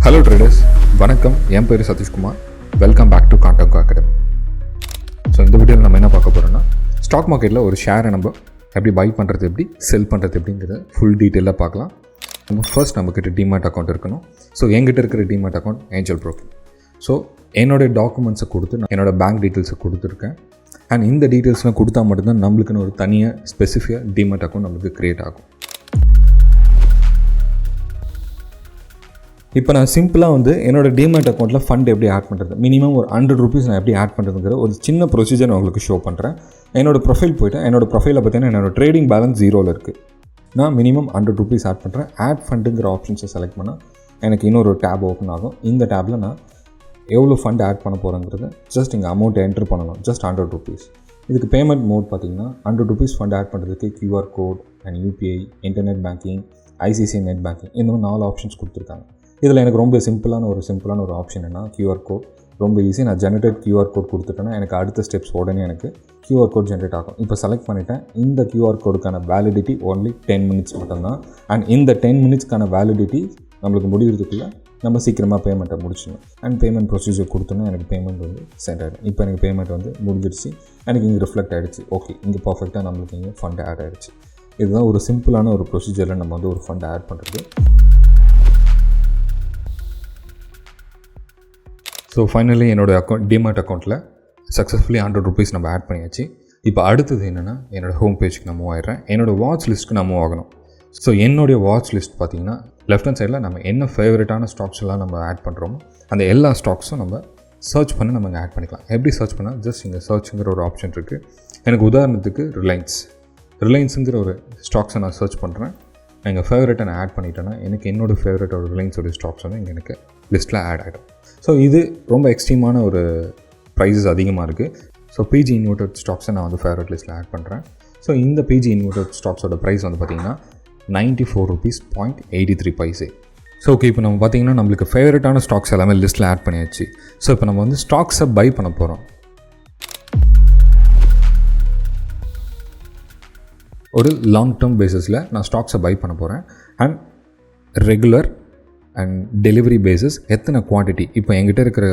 Hello traders, வணக்கம். என் பேர் Sathishkumar. Welcome back to Kandango academy. So இந்த வீடியோவில் நம்ம என்ன பார்க்க போகிறோம்னா, ஸ்டாக் மார்க்கெட்டில் ஒரு ஷேரை நம்ம எப்படி பை பண்ணுறது, எப்படி செல் பண்ணுறது எப்படிங்கிறத ஃபுல் டீட்டெயிலாக பார்க்கலாம். ஃபர்ஸ்ட் நம்மக்கிட்ட டிமேட் அக்கௌண்ட் இருக்கணும். ஸோ என்கிட்ட இருக்கிற demat account angel broking. So என்னோடய டாக்குமெண்ட்ஸை கொடுத்து நான் என்னோடய பேங்க் டீட்டெயில்ஸை கொடுத்துருக்கேன். அண்ட் இந்த டீட்டெயில்ஸ்லாம் கொடுத்தா மட்டும்தான் நம்மளுக்குன்னு ஒரு தனியாக ஸ்பெசிஃபிக்காக டிமேட் அக்கௌண்ட் நம்மளுக்கு க்ரியேட் ஆகும். இப்போ நான் சிம்பிளாக என்னோடய டிமேட் அக்கௌண்ட்டில் ஃபண்ட் எப்படி ஆட் பண்ணுறது, மினிமம் ஒரு 100 rupees நான் எப்படி ஆட் பண்ணுறதுங்கிற ஒரு சின்ன ப்ரொசீஜர் நான் உங்களுக்கு ஷோ பண்ணுறேன். என்னோடய ப்ரொஃபைல் போய்ட்டு என்னோடய ப்ரொஃபைலில் பார்த்தீங்கன்னா என்னோடய ட்ரேடிங் பேலன்ஸ் 0 இருக்குது. நான் மினிமம் 100 rupees ஆட் பண்ணுறேன். ஆட் ஃபண்டுங்கிற ஆப்ஷன்ஸை செலக்ட் பண்ணால் எனக்கு இன்னொரு டேப் ஓப்பன் ஆகும். இந்த டேப்பில் நான் எவ்வளோ ஃபண்ட் ஆட் பண்ண போகிறேங்கிறது ஜஸ்ட் இங்கே அமௌண்ட்டை என்ட்ரு பண்ணணும். Just 100 rupees. இதுக்கு பேமெண்ட் மோட் பார்த்தீங்கன்னா 100 rupees ஃபண்ட் ஆட் பண்ணுறதுக்கு QR code and UPI, internet banking, ICICI net banking, இந்த மாதிரி 4 ஆப்ஷன்ஸ் கொடுத்துருக்காங்க. இதில் எனக்கு ரொம்ப சிம்பிளான ஒரு ஆப்ஷன் என்ன, QR கோட் ரொம்ப ஈஸி. நான் ஜெனரேட் QR கோட் கொடுத்துட்டேன்னா எனக்கு அடுத்த ஸ்டெப்ஸ் உடனே எனக்கு QR கோட் ஜென்ரேட் ஆகும். இப்போ செலக்ட் பண்ணிவிட்டேன். இந்த QR கோடுக்கான வேலிடிட்டி ஒன்லி 10 minutes மட்டும்தான். அண்ட் இந்த 10 minutesக்கான வேலிடிட்டி நம்மளுக்கு முடிகிறதுக்குள்ளே நம்ம சீக்கிரமாக பேமெண்ட்டை முடிச்சிடணும். அண்ட் பேமெண்ட் ப்ரொசீஜர் கொடுத்தோன்னா எனக்கு பேமெண்ட் சென்ட் ஆகிடும். இப்போ எனக்கு பேமெண்ட் முடிஞ்சிடுச்சு. எனக்கு இங்கே ரிஃப்ளெக்ட் ஆகிடுச்சு. ஓகே, இங்கே பர்ஃபெக்டாக நம்மளுக்கு இங்கே ஃபண்ட் ஆட் ஆகிடுச்சு. இதுதான் ஒரு சிம்பிளான ஒரு ப்ரொசீஜரில் நம்ம ஒரு ஃபண்ட் ஆட் பண்ணுறது. ஸோ ஃபைனலி என்னோடய டிமேட் அக்கௌண்ட்டில் சக்ஸஸ்ஃபுல்லி 100 rupees நம்ம ஆட் பண்ணியாச்சு. இப்போ அடுத்தது என்னென்னா, என்னோடய ஹோம் பேஜுக்கு நான் மூவ் ஆகிடுறேன். என்னோடய வாட்ச் லிஸ்ட்டுக்கு நான் மூவ் ஆகணும். ஸோ என்னுடைய வாட்ச் லிஸ்ட் பார்த்திங்கன்னா லெஃப்ட் ஹேண்ட் சைடில் நம்ம என்ன ஃபேவரட்டான ஸ்டாக்ஸ் எல்லாம் நம்ம ஆட் பண்ணுறோமோ அந்த எல்லா ஸ்டாக்ஸும் நம்ம சர்ச் பண்ணி நம்ம இங்கே ஆட் பண்ணிக்கலாம். எப்படி சர்ச் பண்ணால் ஜஸ்ட் இங்கே சர்ச்சுங்கிற ஒரு ஆப்ஷன் இருக்குது. எனக்கு உதாரணத்துக்கு ரிலையன்ஸுங்கிற ஒரு ஸ்டாக்ஸை நான் சர்ச் பண்ணுறேன். எங்கள் ஃபேவரட்டை நான் ஆட் பண்ணிட்டேன்னா எனக்கு என்னோடய ஃபேவரட் ஒரு ரிலையன்ஸோட ஸ்டாக்ஸ் இங்கே எனக்கு லிஸ்ட்டில் ஆட் ஆகிடும். ஸோ இது ரொம்ப எக்ஸ்ட்ரீமான ஒரு ப்ரைஸஸ் அதிகமாக இருக்குது. ஸோ PG இன்வெர்டட் ஸ்டாக்ஸை நான் ஃபேவரட் லிஸ்ட்டில் ஆட் பண்ணுறேன். ஸோ இந்த PG இன்வெர்டட் ஸ்டாக்ஸோட ப்ரைஸ் பார்த்திங்கன்னா 94 rupees 0.83 paise. ஸோ ஓகே, இப்போ நம்ம பார்த்திங்கன்னா நம்மளுக்கு ஃபேவரட்டான ஸ்டாக்ஸ் எல்லாமே லிஸ்ட்டில் ஆட் பண்ணியாச்சு. ஸோ இப்போ நம்ம ஸ்டாக்ஸை பை பண்ண போகிறோம். ஒரு லாங் டேர்ம் பேஸிஸில் நான் ஸ்டாக்ஸை பை பண்ண போகிறேன். And regular and delivery bases எத்தனை குவான்டிட்டி, இப்போ என்கிட்ட இருக்கிற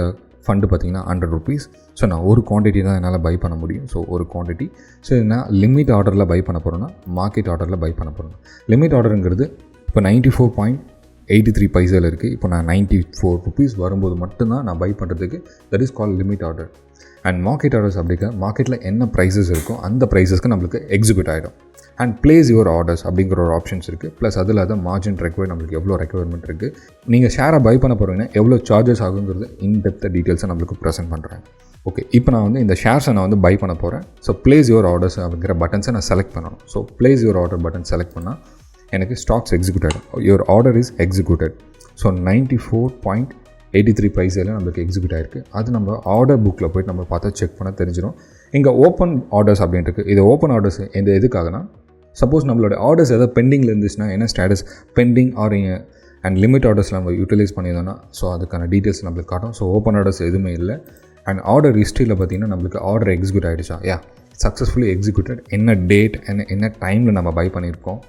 ஃபண்டு பார்த்திங்கன்னா 100 rupees. ஸோ நான் ஒரு குவான்டிட்டி தான் என்னால் பை பண்ண முடியும். ஸோ ஒரு குவான்டிட்டி. ஸோ நான் லிமிட் ஆர்டரில் பை பண்ண போகிறேன்னா மார்க்கெட் ஆர்டரில் பை பண்ண போகிறேன். லிமிட் ஆர்டருங்கிறது இப்போ 94.83 பைசையில் இருக்குது. இப்போ நான் 94 rupees வரும்போது மட்டும்தான் நான் பை பண்ணுறதுக்கு that is call limit order. And market orders அப்படிங்கிற மார்க்கெட்டில் என்ன ப்ரைஸஸ் இருக்கோ அந்த ப்ரைஸஸ்க்கு நம்மளுக்கு எக்ஸிக்யூட் ஆகிடும். அண்ட் பிளேஸ் யுவர் ஆர்டர்ஸ் அப்படிங்கிற ஒரு ஆப்ஷன்ஸ் இருக்குது. ப்ளஸ் அதில் தான் மார்ஜின் ரெக்வயர் நம்மளுக்கு எவ்வளோ ரெக்வயர்மெண்ட் இருக்குது, நீங்கள் ஷேரை பை பண்ண போகிறீங்கன்னா எவ்வளோ சார்ஜஸ் ஆகுங்கிறது இன்டெப்த் டீட்டெயில்ஸை நம்மளுக்கு ப்ரெசென்ட் பண்ணுறேன். ஓகே, இப்போ நான் இந்த ஷேர்ஸை நான் பை பண்ண போகிறேன். ஸோ பிளேஸ் யுவர் ஆர்டர்ஸ் அப்படிங்கிற பட்டன்ஸை நான் செலக்ட் பண்ணணும். So place your order button select பண்ணால் எனக்கு ஸ்டாக்ஸ் எக்ஸிக்யூட் ஆகிடும். Your order is executed. So 94.83 பைசையில் நம்மளுக்கு எக்ஸிக்யூட் ஆகிருக்கு. அது நம்ம ஆர்டர் புக்கில் போய்ட்டு நம்ம பார்த்தா செக் பண்ண தெரிஞ்சிடும். இங்கே ஓப்பன் ஆர்டர்ஸ் அப்படின்ட்டு இருக்குது. இது ஓப்பன் ஆர்டர்ஸ் எதுக்காகனா, சப்போஸ் நம்மளோட ஆர்டர்ஸ் எதாவது பெண்டிங்கில் இருந்துச்சுன்னா என்ன status pending and limit orders நம்ம யூட்டிலைஸ் பண்ணியிருந்தோன்னா ஸோ அதுக்கான டீட்டெயில்ஸ் நம்மளுக்கு காட்டும். ஸோ ஓப்பன் ஆர்டர்ஸ் எதுவுமே இல்லை. அண்ட் ஆர்டர் ஹிஸ்ட்ரியில் பார்த்திங்கன்னா நம்மளுக்கு ஆர்டர் எக்ஸிக்யூட் ஆகிடுச்சா, சக்ஸஸ்ஃபுல்லி எக்ஸிக்யூட்டட், என்ன டேட் என்ன டைமில் நம்ம பை பண்ணியிருக்கோம்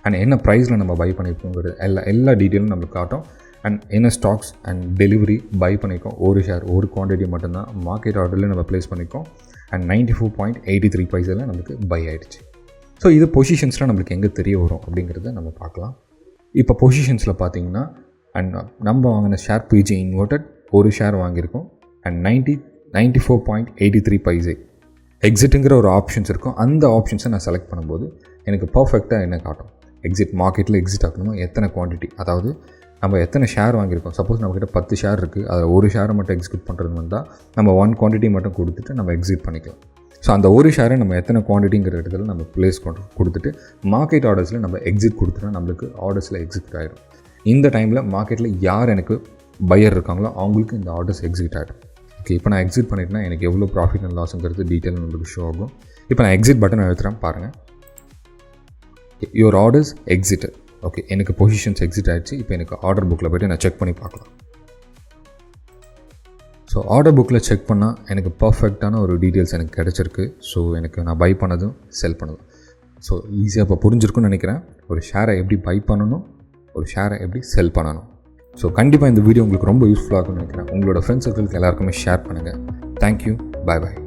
அண்ட் என்ன ப்ரைஸில் நம்ம பை பண்ணியிருக்கோங்கிறது எல்லா டீட்டெயிலும் நம்மளுக்கு காட்டும். அண்ட் என்ன ஸ்டாக்ஸ் அண்ட் டெலிவரி பை பண்ணியிருக்கோம், ஒரு ஷேர் ஒரு குவான்டிட்டி மட்டும்தான் மார்க்கெட் ஆர்டரில் நம்ம ப்ளேஸ் பண்ணியிருக்கோம். அண்ட் 94.83 பைசையில் நம்மளுக்கு பை ஆகிடுச்சு. ஸோ இது பொசிஷன்ஸ்லாம் நம்மளுக்கு எங்கே தெரிய வரும் அப்படிங்கிறத நம்ம பார்க்கலாம். இப்போ பொசிஷன்ஸில் பார்த்தீங்கன்னா அண்ட் நம்ம வாங்கின ஷேர் PG இன்வெர்டட் ஒரு ஷேர் வாங்கியிருக்கோம். அண்ட் 94.83 பைசை எக்ஸிட்டுங்கிற ஒரு ஆப்ஷன்ஸ் இருக்கும். அந்த ஆப்ஷன்ஸை நான் செலக்ட் பண்ணும்போது எனக்கு பர்ஃபெக்டாக என்ன காட்டும், எக்ஸிட் மார்க்கெட்டில் எக்ஸிட் ஆகணுமா, எத்தனை குவான்டிட்டி, அதாவது நம்ம எத்தனை ஷேர் வாங்கியிருக்கோம். சப்போஸ் நம்மக்கிட்ட 10 ஷேர் இருக்குது, அதில் ஒரு ஷேரை மட்டும் எக்ஸிக்யூட் பண்ணுறது வந்தால் நம்ம 1 குவான்டிட்டி மட்டும் கொடுத்துட்டு நம்ம எக்ஸிட் பண்ணிக்கலாம். ஸோ அந்த ஒரு ஷேரை நம்ம எத்தனை குவான்டிட்டிங்கிற இடத்துல நம்ம ப்ளேஸ் கொடுத்துட்டு மார்க்கெட் ஆர்டர்ஸில் நம்ம எக்ஸிட் கொடுத்துட்டா நம்மளுக்கு ஆர்டர்ஸில் எக்ஸிக்யூட் ஆகிடும். இந்த டைமில் மார்க்கெட்டில் யார் எனக்கு பையர் இருக்காங்களோ அவங்களுக்கு இந்த ஆர்டர்ஸ் எக்ஸிக்யூட் ஆகிடும். ஓகே, இப்போ நான் எக்ஸிட் பண்ணிட்டேன்னா எனக்கு எவ்வளோ ப்ராஃபிட் அண்ட் லாஸுங்கிறது டீட்டெயில் நம்மளுக்கு ஷோ ஆகும். இப்போ நான் எக்ஸிட் பட்டன் அழுத்துறேன் பாருங்கள். Your orders exit. ஓகே, எனக்கு பொசிஷன்ஸ் எக்ஸிட் ஆகிடுச்சு. இப்போ எனக்கு ஆர்டர் புக்கில் போய்ட்டு நான் செக் பண்ணி பார்க்கலாம். ஸோ ஆர்டர் புக்கில் செக் பண்ணால் எனக்கு பர்ஃபெக்டான ஒரு டீட்டெயில்ஸ் எனக்கு கிடச்சிருக்கு. ஸோ எனக்கு நான் பை பண்ணதும் செல் பண்ணதும் ஸோ ஈஸியாக இப்போ புரிஞ்சிருக்குன்னு நினைக்கிறேன். ஒரு ஷேரை எப்படி பை பண்ணணும், ஒரு ஷேரை எப்படி செல் பண்ணணும். ஸோ கண்டிப்பாக இந்த வீடியோ உங்களுக்கு ரொம்ப யூஸ்ஃபுல்லாக இருக்கும்னு நினைக்கிறேன். உங்களோட ஃப்ரெண்ட்ஸ் சர்க்கிளுக்கு எல்லாருக்குமே ஷேர் பண்ணுங்கள். தேங்க்யூ. பாய் பாய்.